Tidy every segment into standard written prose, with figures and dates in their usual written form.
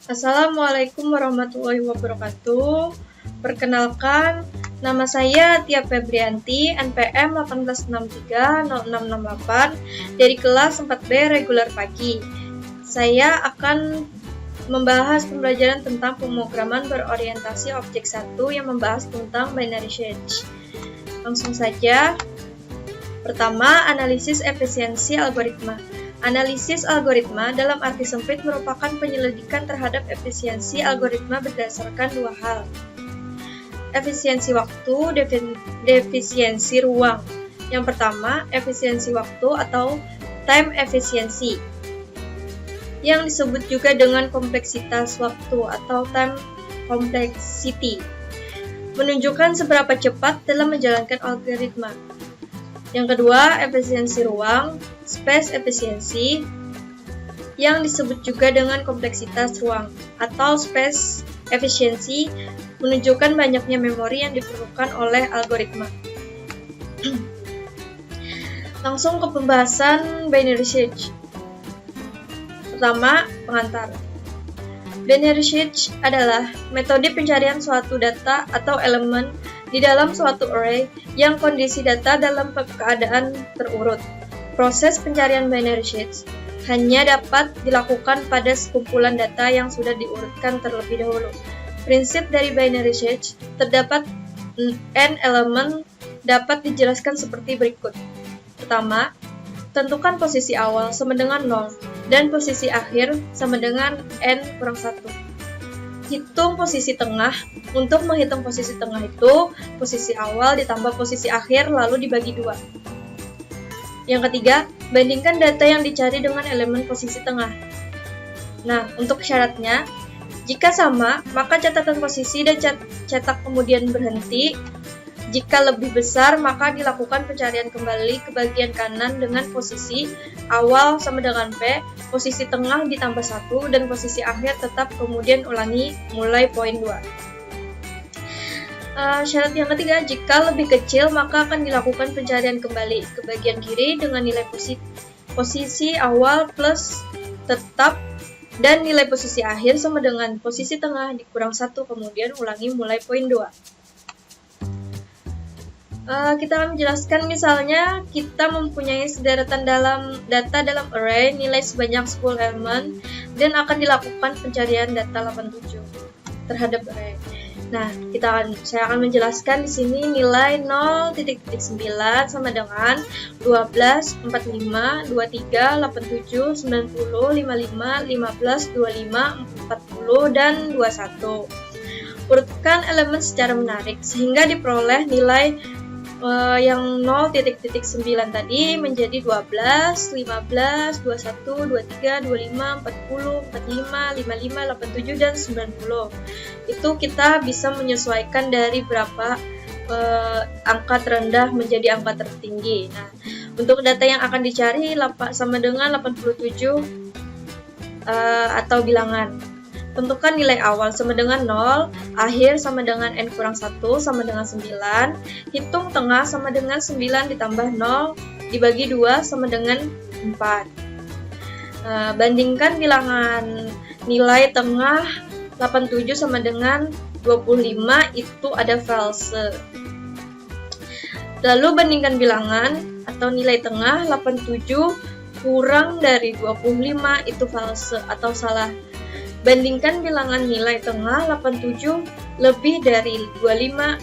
Assalamualaikum warahmatullahi wabarakatuh. Perkenalkan, nama saya Tia Febrianti, NPM 18630668 dari kelas 4B reguler pagi. Saya akan membahas pembelajaran tentang pemrograman berorientasi objek 1 yang membahas tentang binary search. Langsung saja. Pertama, analisis efisiensi algoritma. Analisis algoritma dalam arti sempit merupakan penyelidikan terhadap efisiensi algoritma berdasarkan dua hal. Efisiensi waktu, defisiensi ruang. Yang pertama, efisiensi waktu atau time efficiency, yang disebut juga dengan kompleksitas waktu atau time complexity, menunjukkan seberapa cepat dalam menjalankan algoritma. Yang kedua, efisiensi ruang, space efficiency, yang disebut juga dengan kompleksitas ruang atau space efficiency, menunjukkan banyaknya memori yang diperlukan oleh algoritma. Langsung ke pembahasan binary search. Pertama, pengantar. Binary search adalah metode pencarian suatu data atau elemen di dalam suatu array yang kondisi data dalam keadaan terurut. Proses pencarian binary search hanya dapat dilakukan pada sekumpulan data yang sudah diurutkan terlebih dahulu. Prinsip dari binary search terdapat n elemen dapat dijelaskan seperti berikut. Pertama, tentukan posisi awal sama dengan 0 dan posisi akhir sama dengan n-1. Hitung posisi tengah. Untuk menghitung posisi tengah itu, posisi awal ditambah posisi akhir lalu dibagi 2. Yang ketiga, bandingkan data yang dicari dengan elemen posisi tengah. Nah, untuk syaratnya, jika sama, maka catatan posisi dan cetak kemudian berhenti. Jika lebih besar, maka dilakukan pencarian kembali ke bagian kanan dengan posisi awal sama dengan P, posisi tengah ditambah 1, dan posisi akhir tetap kemudian ulangi mulai poin 2. Syarat yang ketiga, jika lebih kecil, maka akan dilakukan pencarian kembali ke bagian kiri dengan nilai posisi awal plus tetap, dan nilai posisi akhir sama dengan posisi tengah dikurang 1, kemudian ulangi mulai poin 2. Kita akan menjelaskan misalnya kita mempunyai sederetan data dalam array nilai sebanyak 10 elemen dan akan dilakukan pencarian data 87 terhadap array. Nah, saya akan menjelaskan di sini nilai 0.9 sama dengan 12, 45, 23, 87, 90, 55, 15, 25, 40, dan 21. Urutkan elemen secara menarik sehingga diperoleh nilai yang 0.9 tadi menjadi 12, 15, 21, 23, 25, 40, 45, 55, 87, dan 90. Itu kita bisa menyesuaikan dari berapa angka terendah menjadi angka tertinggi. Nah, untuk data yang akan dicari sama dengan 87 atau bilangan. Tentukan nilai awal sama dengan 0, akhir sama dengan n-1 sama dengan 9, hitung tengah sama dengan 9 ditambah 0, dibagi 2 sama dengan 4. Bandingkan bilangan nilai tengah 87 sama dengan 25, itu ada false. Lalu bandingkan bilangan atau nilai tengah 87 kurang dari 25, itu false atau salah. Bandingkan bilangan nilai tengah 87 lebih dari 25,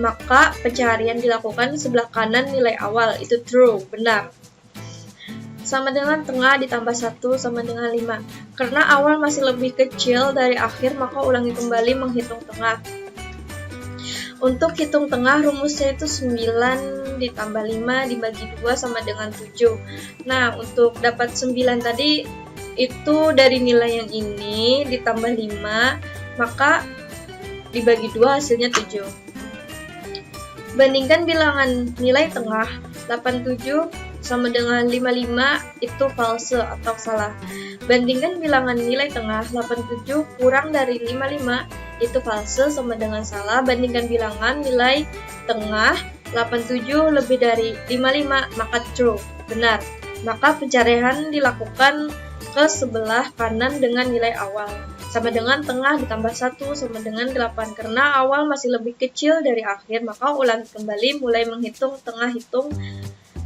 maka pencarian dilakukan sebelah kanan nilai awal, itu true, benar. Sama dengan tengah ditambah 1 sama dengan 5. Karena awal masih lebih kecil dari akhir, maka ulangi kembali menghitung tengah. Untuk hitung tengah, rumusnya itu 9 ditambah 5 dibagi 2 sama dengan 7. Nah, untuk dapat 9 tadi, itu dari nilai yang ini ditambah 5, maka dibagi 2 hasilnya 7. Bandingkan bilangan nilai tengah 87 sama dengan 55, itu false atau salah. Bandingkan bilangan nilai tengah 87 kurang dari 55, itu false sama dengan salah. Bandingkan bilangan nilai tengah 87 lebih dari 55, maka true, benar. Maka pencarian dilakukan ke sebelah kanan dengan nilai awal. sama dengan tengah ditambah 1 sama dengan 8. Karena awal masih lebih kecil dari akhir, maka ulangi kembali mulai menghitung tengah, hitung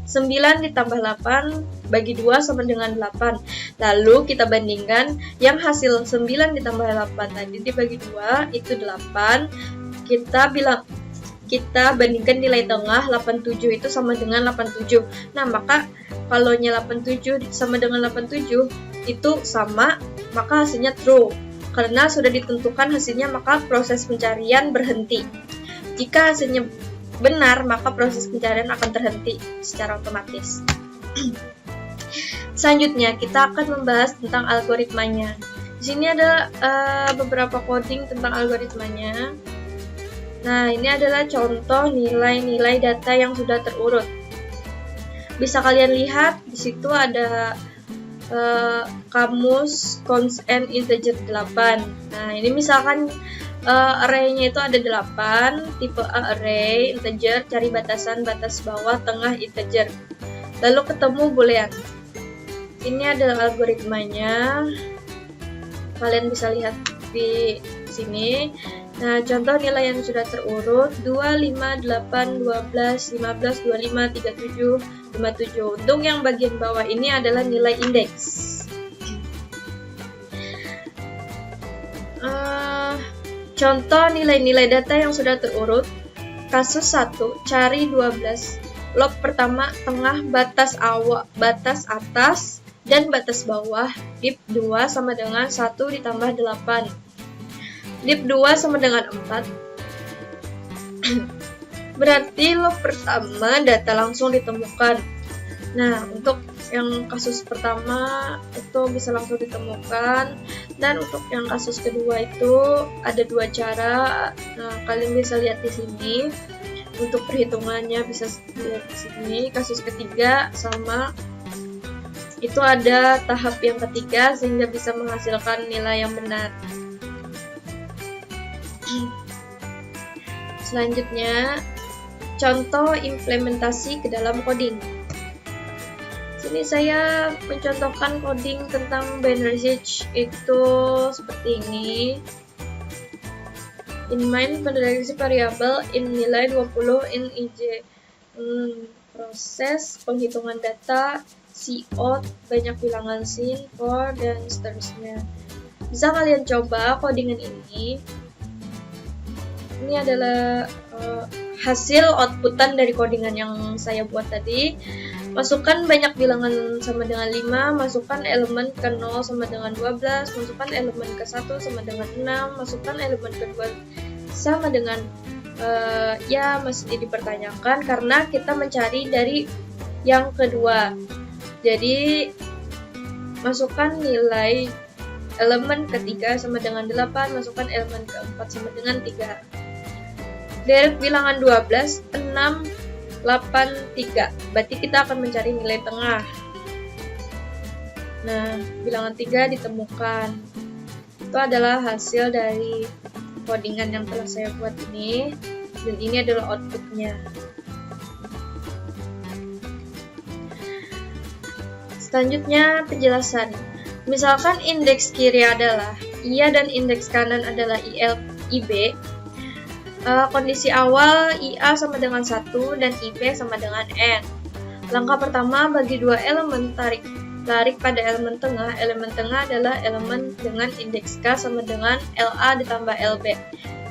9 ditambah 8 bagi 2 sama dengan 8. Lalu kita bandingkan yang hasil 9 ditambah 8 tadi dibagi 2 itu 8. Kita bandingkan nilai tengah 87 itu sama dengan 87. Nah, maka kalau 87 sama dengan 87 itu sama, maka hasilnya true. Karena sudah ditentukan hasilnya, maka proses pencarian berhenti. Jika hasilnya benar, maka proses pencarian akan terhenti secara otomatis. Selanjutnya, kita akan membahas tentang algoritmanya. Di sini ada beberapa coding tentang algoritmanya. Nah, ini adalah contoh nilai-nilai data yang sudah terurut. Bisa kalian lihat, di situ ada kamus const and integer 8. Nah, ini misalkan array-nya itu ada 8, tipe A array, integer, cari batasan, batas bawah, tengah, integer. Lalu ketemu boolean. Ini adalah algoritmanya. Kalian bisa lihat di sini. Nah, contoh nilai yang sudah terurut 2, 5, 8, 12, 15, 25, 37, 57. Untuk yang bagian bawah ini adalah nilai indeks. Contoh nilai-nilai data yang sudah terurut. Kasus 1, cari 12. Log pertama, tengah, batas atas, dan batas bawah. Div 2 sama dengan 1 ditambah 8. Div 2 sama dengan 4. Berarti log pertama data langsung ditemukan. Nah, untuk yang kasus pertama itu bisa langsung ditemukan, dan untuk yang kasus kedua itu ada 2 cara. Nah, kalian bisa lihat di sini. Untuk perhitungannya bisa lihat di sini. Kasus ketiga sama, itu ada tahap yang ketiga sehingga bisa menghasilkan nilai yang benar. Selanjutnya, contoh implementasi ke dalam coding. Sini saya mencontohkan coding tentang binary search itu seperti ini. In main pendekati variabel in nilai 20 in ij. Proses penghitungan data, cout, banyak bilangan sin, for, dan seterusnya. Bisa kalian coba codingan ini. Ini adalah hasil outputan dari codingan yang saya buat tadi. Masukkan banyak bilangan sama dengan 5, masukkan elemen ke 0 sama dengan 12, masukkan elemen ke 1 sama dengan 6, masukkan elemen kedua sama dengan ya masih dipertanyakan karena kita mencari dari yang kedua. Jadi masukkan nilai elemen ketiga sama dengan 8, masukkan elemen keempat sama dengan 3. Dari bilangan 12, 6, 8, 3. Berarti kita akan mencari nilai tengah. Nah, bilangan 3 ditemukan. Itu adalah hasil dari codingan yang telah saya buat ini. Dan ini adalah outputnya. Selanjutnya, penjelasan. Misalkan indeks kiri adalah IA dan indeks kanan adalah IB. Kondisi awal IA sama dengan 1 dan IB sama dengan N. Langkah pertama, bagi dua elemen tarik pada elemen tengah. Elemen tengah adalah elemen dengan indeks K sama dengan LA ditambah LB,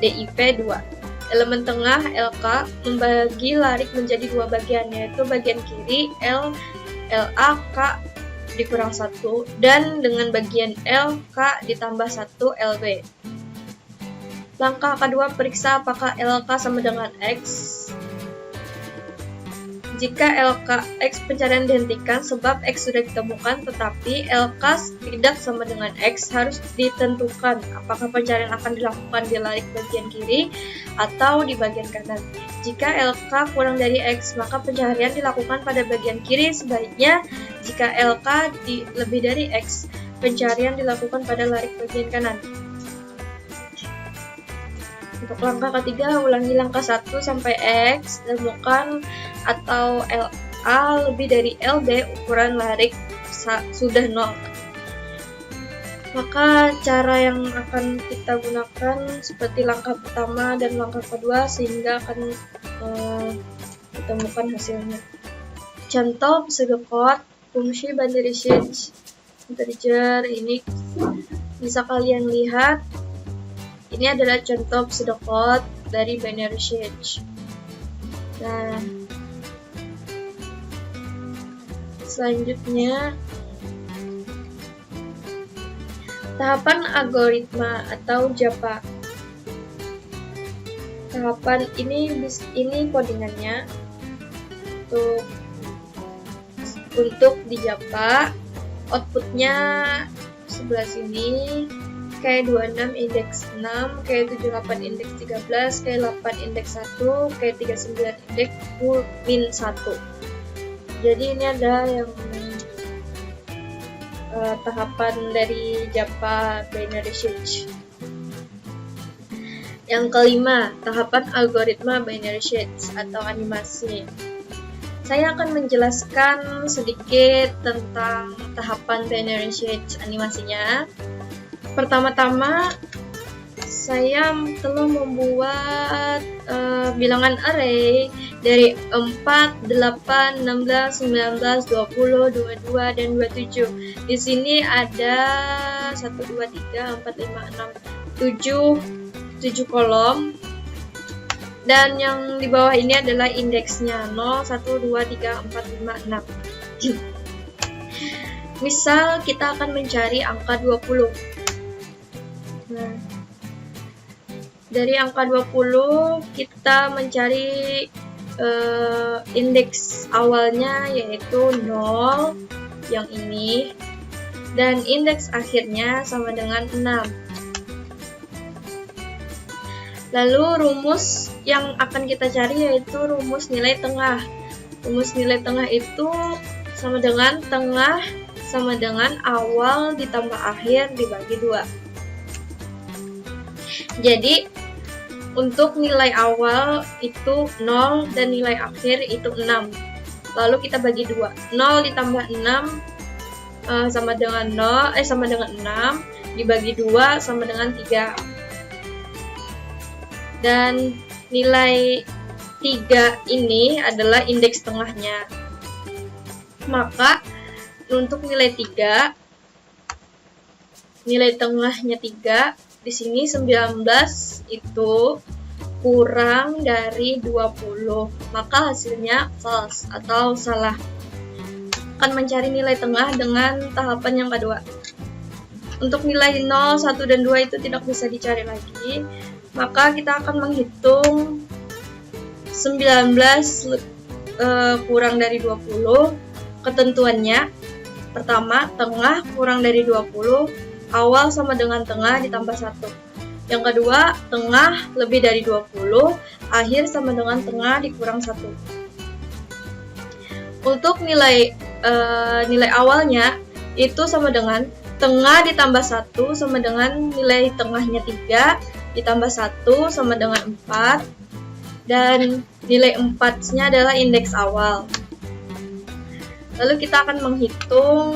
DIP 2. Elemen tengah LK membagi larik menjadi dua bagian, yaitu bagian kiri LA K dikurang 1 dan dengan bagian L K ditambah 1 LB. Langkah kedua, periksa apakah LK sama dengan X. Jika LK X, pencarian dihentikan sebab X sudah ditemukan, tetapi LK tidak sama dengan X, harus ditentukan apakah pencarian akan dilakukan di larik bagian kiri atau di bagian kanan. Jika LK kurang dari X, maka pencarian dilakukan pada bagian kiri. Sebaliknya, jika LK lebih dari X, pencarian dilakukan pada larik bagian kanan. Untuk langkah ketiga, ulangi langkah 1 sampai X, temukan atau LA lebih dari LB, ukuran larik sudah 0. Maka cara yang akan kita gunakan seperti langkah pertama dan langkah kedua sehingga akan ditemukan hasilnya. Contoh pseudocode fungsi binary search integer ini bisa kalian lihat. Ini adalah contoh pseudocode dari binary search. Nah, selanjutnya tahapan algoritma atau JAPA. Tahapan ini codingannya untuk di JAPA. Outputnya sebelah sini, K26 indeks 6, K78 indeks 13, K8 indeks 1, K39 indeks min 1. Jadi ini ada yang tahapan dari JAPA binary search. Yang kelima, tahapan algoritma binary search atau animasi. Saya akan menjelaskan sedikit tentang tahapan binary search animasinya. Pertama-tama, saya telah membuat bilangan array dari 4, 8, 16, 19, 20, 22, dan 27. Di sini ada 1, 2, 3, 4, 5, 6, 7 kolom. Dan yang di bawah ini adalah indeksnya 0, 1, 2, 3, 4, 5, 6. Misal kita akan mencari angka 20. Nah, dari angka 20 kita mencari indeks awalnya yaitu 0 yang ini, dan indeks akhirnya sama dengan 6. Lalu rumus yang akan kita cari yaitu rumus nilai tengah. Rumus nilai tengah itu sama dengan tengah sama dengan awal ditambah akhir dibagi 2. Jadi untuk nilai awal itu 0 dan nilai akhir itu 6. Lalu kita bagi 2. 0 ditambah 6 sama dengan 6 dibagi 2 sama dengan 3. Dan nilai 3 ini adalah indeks tengahnya. Maka untuk nilai 3, nilai tengahnya 3, di sini 19 itu kurang dari 20. Maka hasilnya false atau salah. Akan mencari nilai tengah dengan tahapan yang kedua. Untuk nilai 0, 1, dan 2 itu tidak bisa dicari lagi. Maka kita akan menghitung 19 kurang dari 20. Ketentuannya, pertama, tengah kurang dari 20, awal sama dengan tengah ditambah 1. Yang kedua, tengah lebih dari 20, akhir sama dengan tengah dikurang 1. Untuk nilai awalnya itu sama dengan tengah ditambah 1 sama dengan nilai tengahnya 3, ditambah 1 sama dengan 4, dan nilai 4-nya adalah indeks awal. Lalu kita akan menghitung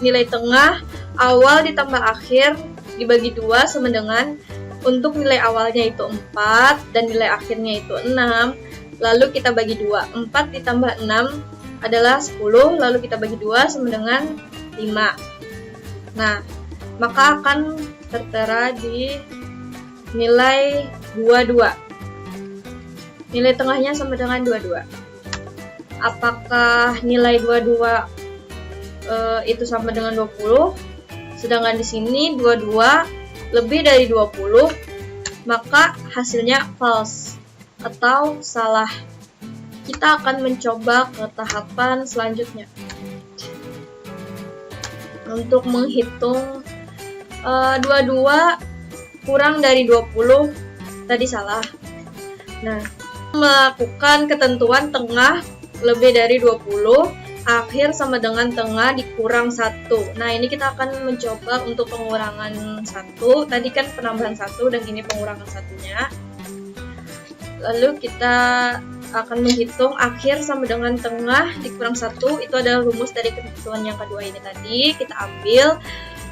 nilai tengah awal ditambah akhir dibagi 2 sama dengan, untuk nilai awalnya itu 4 dan nilai akhirnya itu 6. Lalu kita bagi 2. 4 ditambah 6 adalah 10, lalu kita bagi 2 sama dengan 5. Nah, maka akan tertera di nilai 22. Nilai tengahnya sama dengan 22. Apakah nilai 22 itu sama dengan 20? Sedangkan di sini 22 lebih dari 20, maka hasilnya false atau salah. Kita akan mencoba ke tahapan selanjutnya. Untuk menghitung 22 kurang dari 20 tadi salah. Nah, melakukan ketentuan tengah lebih dari 20, akhir sama dengan tengah dikurang 1. Nah, ini kita akan mencoba untuk pengurangan 1. Tadi kan penambahan 1 dan ini pengurangan 1-nya. Lalu kita akan menghitung akhir sama dengan tengah dikurang 1. Itu adalah rumus dari ketentuan yang kedua ini tadi. Kita ambil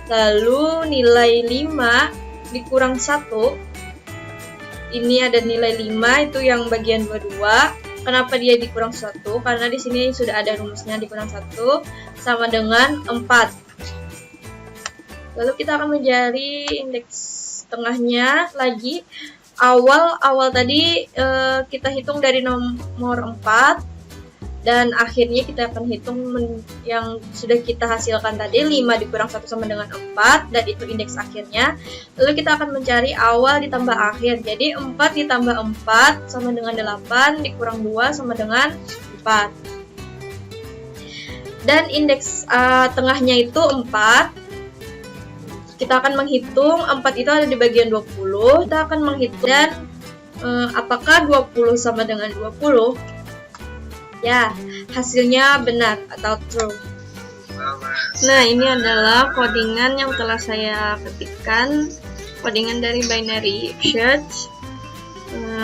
Lalu nilai 5 dikurang 1. Ini ada nilai 5 itu yang bagian 22. Kenapa dia dikurang 1? Karena di sini sudah ada rumusnya, dikurang 1 sama dengan 4. Lalu kita akan mencari indeks tengahnya lagi. Awal tadi kita hitung dari nomor 4. Dan akhirnya kita akan hitung yang sudah kita hasilkan tadi, 5 dikurang 1 sama dengan 4, dan itu indeks akhirnya. Lalu kita akan mencari awal ditambah akhir. Jadi 4 ditambah 4 sama dengan 8, dikurang 2 sama dengan 4. Dan indeks tengahnya itu 4. Kita akan menghitung 4 itu ada di bagian 20. Kita akan menghitung dan apakah 20 sama dengan 20? Ya, hasilnya benar atau true. Nah, ini adalah codingan yang telah saya ketikkan, codingan dari binary search.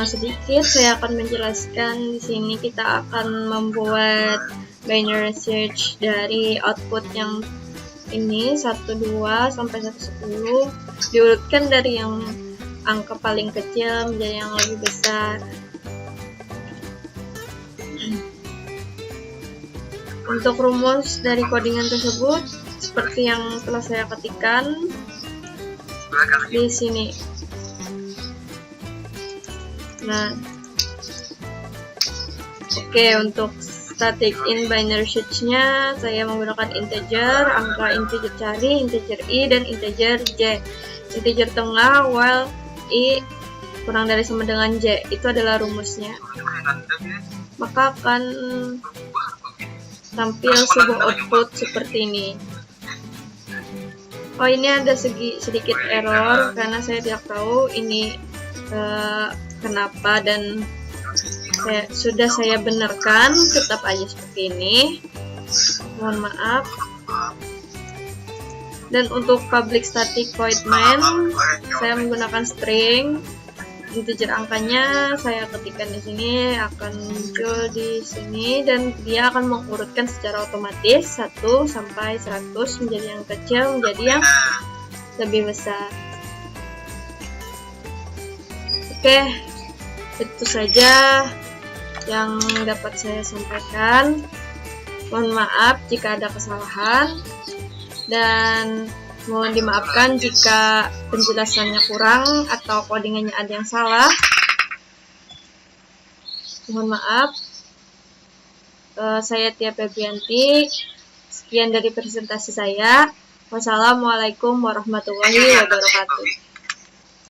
Sedikit saya akan menjelaskan. Di sini kita akan membuat binary search dari output yang ini 1, 2 sampai 110, diurutkan dari yang angka paling kecil menjadi yang lebih besar. Untuk rumus dari codingan tersebut seperti yang telah saya ketikkan di sini. Nah, oke, untuk static in binary search-nya saya menggunakan integer, angka integer cari, integer i, dan integer j. Integer tengah while i kurang dari sama dengan j, itu adalah rumusnya. Maka akan tampil sebuah output seperti ini. Oh, ini ada sedikit error karena saya tidak tahu ini kenapa, dan sudah saya benarkan, tetap aja seperti ini. Mohon maaf. Dan untuk public static void main, saya menggunakan string. Integer angkanya saya ketikkan di sini, akan muncul di sini, dan dia akan mengurutkan secara otomatis 1 sampai 100 menjadi yang kecil menjadi yang lebih besar. Oke, itu saja yang dapat saya sampaikan. Mohon maaf jika ada kesalahan, dan mohon dimaafkan jika penjelasannya kurang atau codingannya ada yang salah. Mohon maaf. Saya Tia Febrianti. Sekian dari presentasi saya. Wassalamualaikum warahmatullahi wabarakatuh.